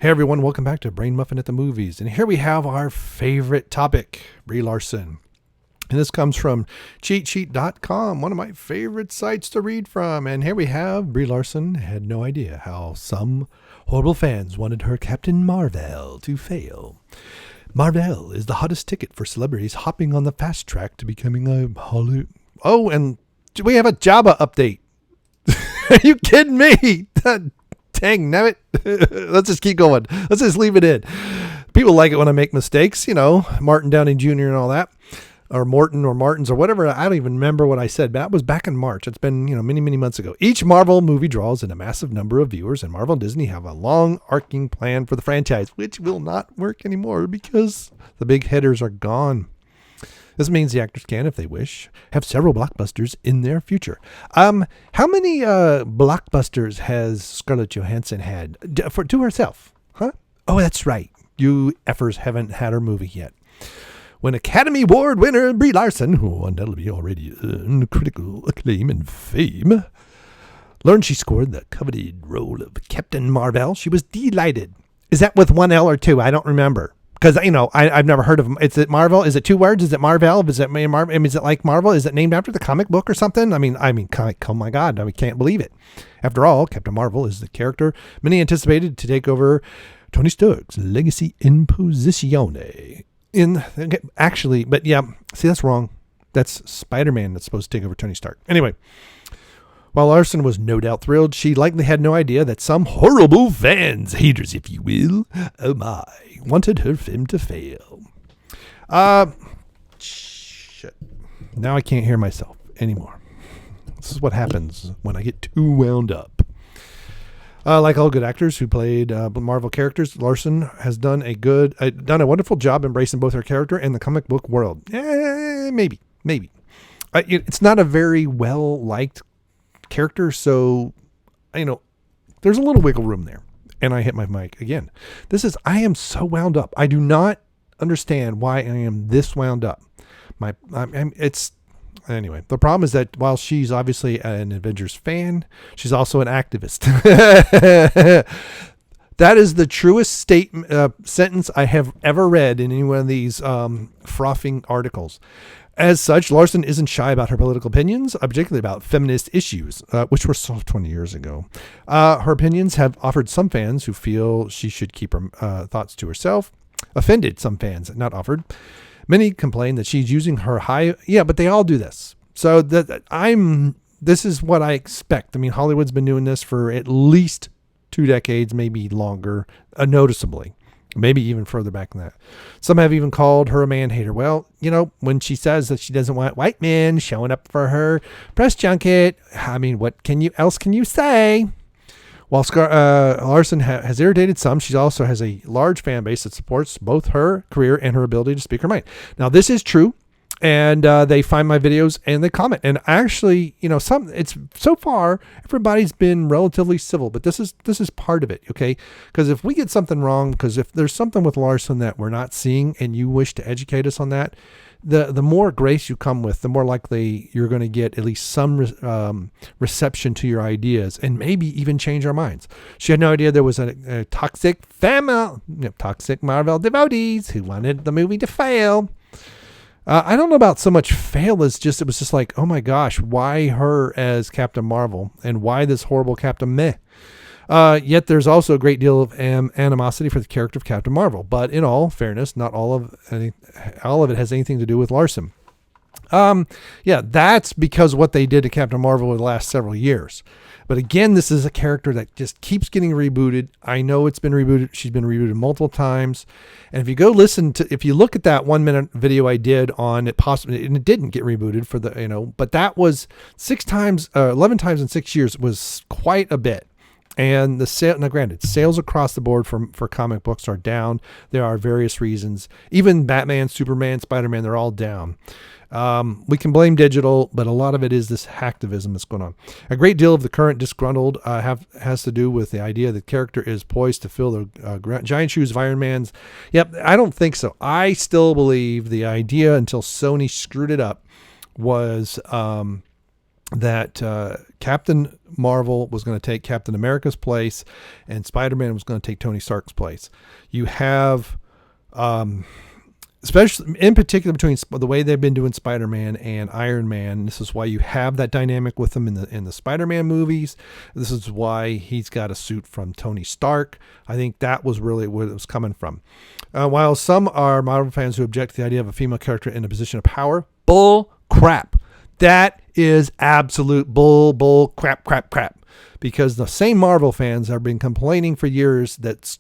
Hey everyone, welcome back to Brain Muffin at the Movies. And here we have our favorite topic, Brie Larson. And this comes from cheatsheet.com, one of my favorite sites to read from. And here we have Brie Larson had no idea how some horrible fans wanted her Captain Marvel to fail. Marvel is the hottest ticket for celebrities hopping on the fast track to becoming a Hollywood. Oh, and we have a Jabba update. Are you kidding me? Dang, nabbit. Let's just keep going. Let's just leave it in. People like it when I make mistakes, Martin Downey Jr. and all that, or Morton or Martins or whatever. I don't even remember what I said, but that was back in March. It's been, many, many months ago. Each Marvel movie draws in a massive number of viewers, and Marvel and Disney have a long arcing plan for the franchise, which will not work anymore because the big hitters are gone. This means the actors can, if they wish, have several blockbusters in their future. How many blockbusters has Scarlett Johansson had to herself? Huh? Oh, that's right. You effers haven't had her movie yet. When Academy Award winner Brie Larson, who undoubtedly already earned critical acclaim and fame, learned she scored the coveted role of Captain Marvel, she was delighted. Is that with one L or two? I don't remember. Because, I've never heard of them. Is it Marvel? Is it two words? Is it Marvel? Is it Marvel? Is it like Marvel? Is it named after the comic book or something? I mean, oh my God, I can't believe it. After all, Captain Marvel is the character many anticipated to take over Tony Stark's legacy in posizione. But yeah, see, that's wrong. That's Spider-Man that's supposed to take over Tony Stark. Anyway. While Larson was no doubt thrilled, she likely had no idea that some horrible fans, haters if you will, oh my, wanted her film to fail. Shit. Now I can't hear myself anymore. This is what happens when I get too wound up. Like all good actors who played Marvel characters, Larson has done a wonderful job embracing both her character and the comic book world. Maybe. It's not a very well-liked character, so there's a little wiggle room there. And I hit my mic again. I am so wound up. I do not understand why I am this wound up. Anyway, the problem is that while she's obviously an Avengers fan, she's also an activist. That is the truest sentence I have ever read in any one of these frothing articles. As such, Larson isn't shy about her political opinions, particularly about feminist issues, which were solved 20 years ago. Her opinions have offered some fans who feel she should keep her thoughts to herself. Offended some fans, not offered. Many complain that she's using her but they all do this. So this is what I expect. I mean, Hollywood's been doing this for at least 2 decades, maybe longer, noticeably. Maybe even further back than that. Some have even called her a man hater. Well, when she says that she doesn't want white men showing up for her press junket, I mean, what else can you say? While Larson has irritated some, she also has a large fan base that supports both her career and her ability to speak her mind. Now, this is true. And they find my videos and they comment. And actually, it's so far everybody's been relatively civil, but this is part of it, okay? Because if we get something wrong, because if there's something with Larson that we're not seeing, and you wish to educate us on that, the more grace you come with, the more likely you're going to get at least some reception to your ideas, and maybe even change our minds. She had no idea there was a toxic Marvel devotees who wanted the movie to fail. I don't know about so much fail as it was just like, oh my gosh, why her as Captain Marvel and why this horrible Captain Meh? Yet there's also a great deal of animosity for the character of Captain Marvel. But in all fairness, not all of it has anything to do with Larson. That's because what they did to Captain Marvel over the last several years. But again, this is a character that just keeps getting rebooted. I know it's been rebooted. She's been rebooted multiple times. And if you if you look at that 1-minute video I did on it, possibly, and it didn't get rebooted but that was 11 times in 6 years was quite a bit. And now granted, sales across the board for comic books are down. There are various reasons. Even Batman, Superman, Spider-Man, they're all down. We can blame digital, but a lot of it is this hacktivism that's going on. A great deal of the current disgruntled has to do with the idea that character is poised to fill the giant shoes of Iron Man's. Yep, I don't think so. I still believe the idea, until Sony screwed it up, was that Captain Marvel was going to take Captain America's place and Spider-Man was going to take Tony Stark's place. You have, especially in particular between the way they've been doing Spider-Man and Iron Man. This is why you have that dynamic with them in the Spider-Man movies. This is why he's got a suit from Tony Stark. I think that was really where it was coming from. While some are Marvel fans who object to the idea of a female character in a position of power, bull crap. That is absolute bull crap. Because the same Marvel fans have been complaining for years that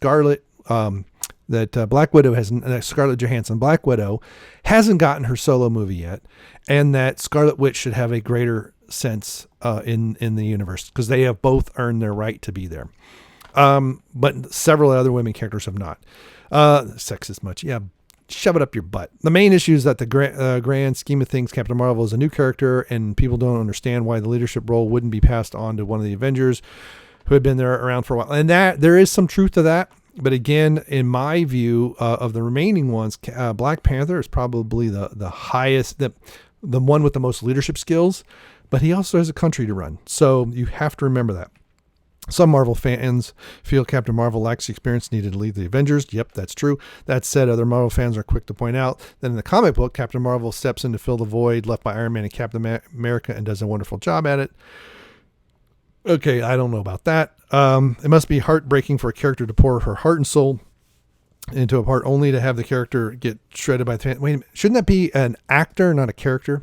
Black Widow Scarlett Johansson, Black Widow, hasn't gotten her solo movie yet, and that Scarlet Witch should have a greater sense in the universe because they have both earned their right to be there. But several other women characters have not. Sexist much, yeah. Shove it up your butt. The main issue is that the grand scheme of things, Captain Marvel is a new character, and people don't understand why the leadership role wouldn't be passed on to one of the Avengers who had been there around for a while. And that there is some truth to that. But again, in my view, of the remaining ones, Black Panther is probably the highest, the one with the most leadership skills, but he also has a country to run. So you have to remember that. Some Marvel fans feel Captain Marvel lacks the experience needed to lead the Avengers. Yep, that's true. That said, other Marvel fans are quick to point out that in the comic book, Captain Marvel steps in to fill the void left by Iron Man and Captain America and does a wonderful job at it. Okay, I don't know about that. It must be heartbreaking for a character to pour her heart and soul into a part only to have the character get shredded by the fan. Wait a minute. Shouldn't that be an actor, not a character?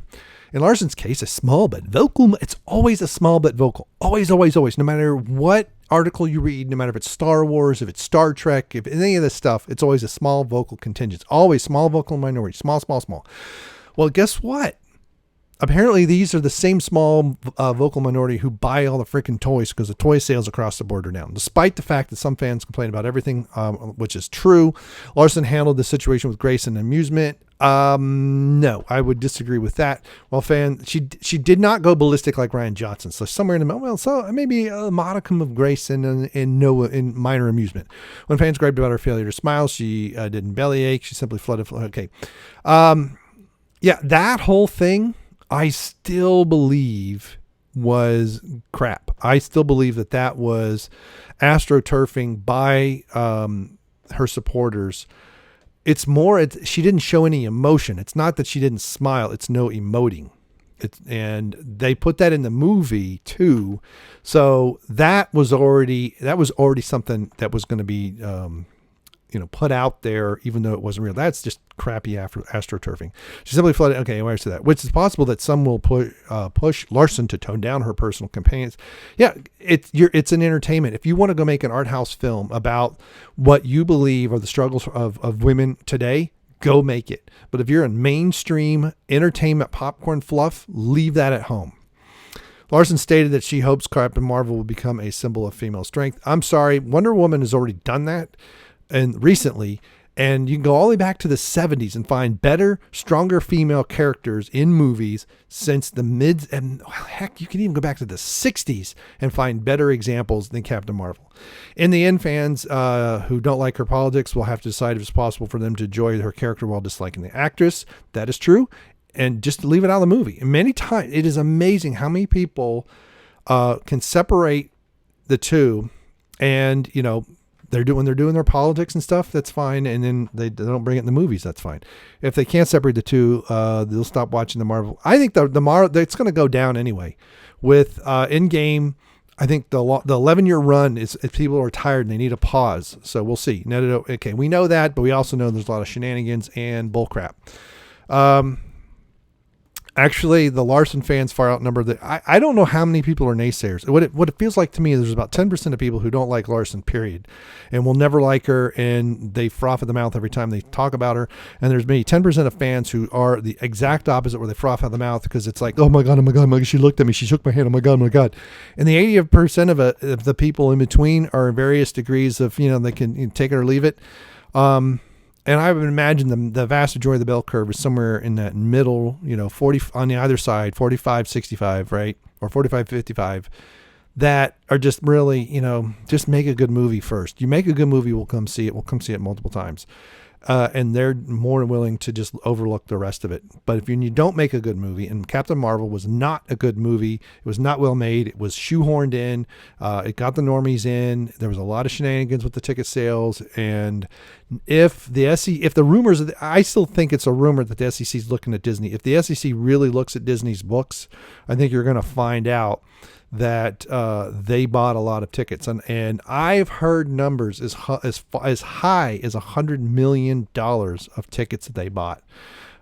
In Larson's case, a small but vocal. It's always a small but vocal. Always. No matter what article you read, no matter if it's Star Wars, if it's Star Trek, if any of this stuff, it's always a small vocal contingent. Always small vocal minority. Small. Well, guess what? Apparently, these are the same small vocal minority who buy all the freaking toys because the toy sales across the board are down. Despite the fact that some fans complain about everything, which is true, Larson handled the situation with grace and amusement. No, I would disagree with that. Well, she did not go ballistic like Ryan Johnson. So somewhere in the middle, well, so maybe a modicum of grace and minor amusement. When fans griped about her failure to smile, she didn't bellyache. She simply flooded. Okay. Yeah, that whole thing, I still believe was crap. I still believe that was astroturfing by her supporters. It's more, she didn't show any emotion. It's not that she didn't smile. It's no emoting. And they put that in the movie too. So that was already something that was going to be, put out there, even though it wasn't real. That's just crappy astroturfing. She simply flooded. Okay, why is that? Which is possible that some will push Larson to tone down her personal companions. Yeah, it's an entertainment. If you want to go make an art house film about what you believe are the struggles of women today, go make it. But if you're in mainstream entertainment popcorn fluff, leave that at home. Larson stated that she hopes Captain Marvel will become a symbol of female strength. I'm sorry, Wonder Woman has already done that. And recently, and you can go all the way back to the 70s and find better, stronger female characters in movies since the and heck, you can even go back to the 60s and find better examples than Captain Marvel. In the end, fans who don't like her politics will have to decide if it's possible for them to enjoy her character while disliking the actress. That is true. And just leave it out of the movie. And many times, it is amazing how many people can separate the two and, they're doing their politics and stuff, that's fine, and then they don't bring it in the movies, that's fine. If they can't separate the two, they'll stop watching the Marvel. I think the Marvel, it's going to go down anyway. With Endgame, I think the 11-year run is, if people are tired and they need a pause. So we'll see. No, okay, we know that, but we also know there's a lot of shenanigans and bullcrap. Actually, the Larson fans far outnumber the. I don't know how many people are naysayers. What it feels like to me is there's about 10% of people who don't like Larson, period, and will never like her, and they froth at the mouth every time they talk about her. And there's maybe 10% of fans who are the exact opposite, where they froth at the mouth because it's like, oh my god, she looked at me, she shook my hand, oh my god. And the 80% of the people in between are in various degrees of, they can take it or leave it. And I would imagine the vast majority of the bell curve is somewhere in that middle, 40 on the either side, 45, 65, right? Or 45, 55, that are just really, just make a good movie first. You make a good movie, we'll come see it. We'll come see it multiple times. and they're more willing to just overlook the rest of it. But if you don't make a good movie, and Captain Marvel was not a good movie, it was not well made, it was shoehorned in, it got the normies in, there was a lot of shenanigans with the ticket sales, and if the rumors, I still think it's a rumor that the SEC is looking at Disney. If the SEC really looks at Disney's books, I think you're going to find out that they bought a lot of tickets, and I've heard numbers as high as $100 million of tickets that they bought,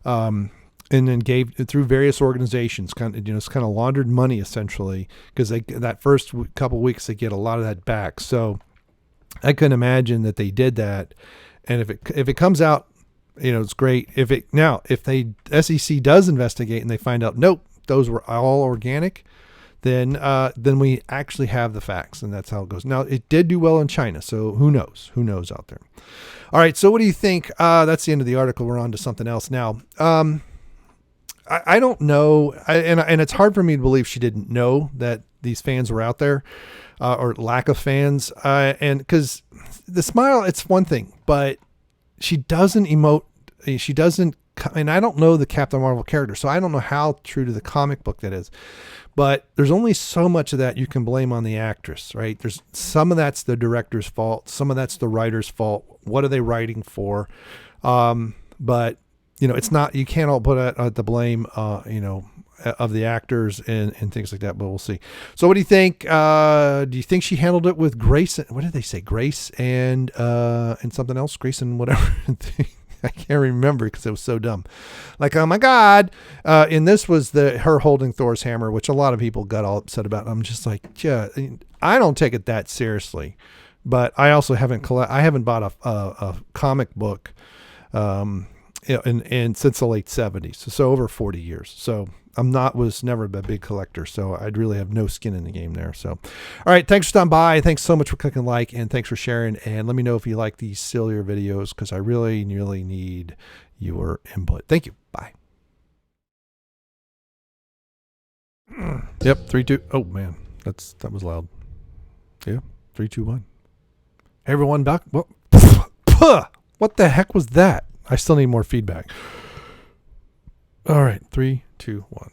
and then gave through various organizations. It's kind of laundered money essentially, because that first couple of weeks they get a lot of that back. So I couldn't imagine that they did that, and if it comes out, it's great. If the SEC does investigate and they find out, nope, those were all organic, then we actually have the facts, and that's how it goes. Now, it did do well in China, so who knows? Who knows out there? All right, so what do you think? That's the end of the article. We're on to something else now. I don't know, and it's hard for me to believe she didn't know that these fans were out there, or lack of fans, and because the smile, it's one thing, but she doesn't emote. She doesn't. And I don't know the Captain Marvel character, so I don't know how true to the comic book that is. But there's only so much of that you can blame on the actress, right? There's some of that's the director's fault, some of that's the writer's fault. What are they writing for? But it's not. You can't all put the blame, of the actors and things like that. But we'll see. So what do you think? Do you think she handled it with grace? What did they say? Grace and something else? Grace and whatever. I can't remember because it was so dumb. Like, oh my God. And this was her holding Thor's hammer, which a lot of people got all upset about. I'm just like, yeah, I don't take it that seriously, but I also haven't bought a comic book, and since the late 70s. So over 40 years. So was never a big collector, so I'd really have no skin in the game there. So, all right. Thanks for stopping by. Thanks so much for clicking like, and thanks for sharing. And let me know if you like these sillier videos, because I really, really need your input. Thank you. Bye. Yep. 3, 2. Oh man, that was loud. Yeah. 3, 2, 1. Hey everyone, back. What the heck was that? I still need more feedback. All right. 3, 2, 1.